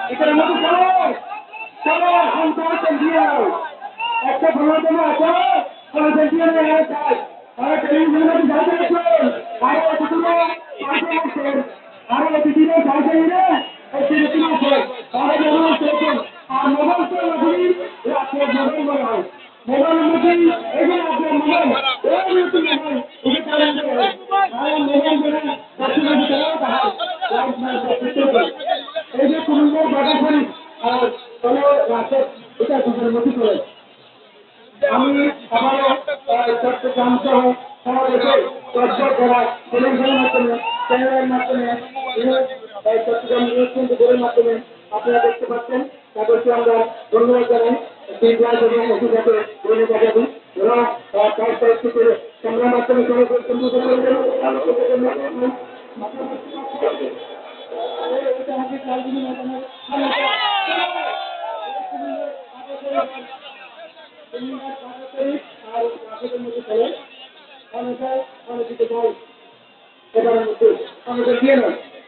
এখানে মতো চলো চলো এখন কমিশন দিয়ে নাও একটা প্রয়োজন আছে কমিশন দিয়ে নিয়ে চাই আর টেলিভিশনে যাইতে আছেন আরো দুটো পাশে আছেন আরো দুটো পাশে নিয়ে এই তিন আছে তাহলে যেমন চলছেন আর মোবাইল তো লাগি রাতে মোবাইল বলা হয় মোবাইল মধ্যে এই যে আপনার মোবাইল এই মতো মোবাইল এই কারণে আর মোবাইল ধরে দর্শনের ভিতরে তাহার লাইট মাইক করতে এই যে কোন বাধা করি আর চলো রাতে এটা দুটোর মধ্যে চলে আমি আবারও চট্টগ্রাম সহ সারা দেশে চর্চা করা টেলিভিশনের মাধ্যমে চ্যানেলের মাধ্যমে চট্টগ্রাম নিউজ টোয়েন্টি মাধ্যমে আপনারা দেখতে পাচ্ছেন তাদেরকে আমরা ধন্যবাদ জানাই ক্লাস এবং অফিসারকে ধন্যবাদ জানাই এবং তার দায়িত্ব করে ক্যামেরার মাধ্যমে আর আপনাদের মধ্যে চলে অনেকে অনেক কিছু এবারের মধ্যে আমাদের দিয়ে নয়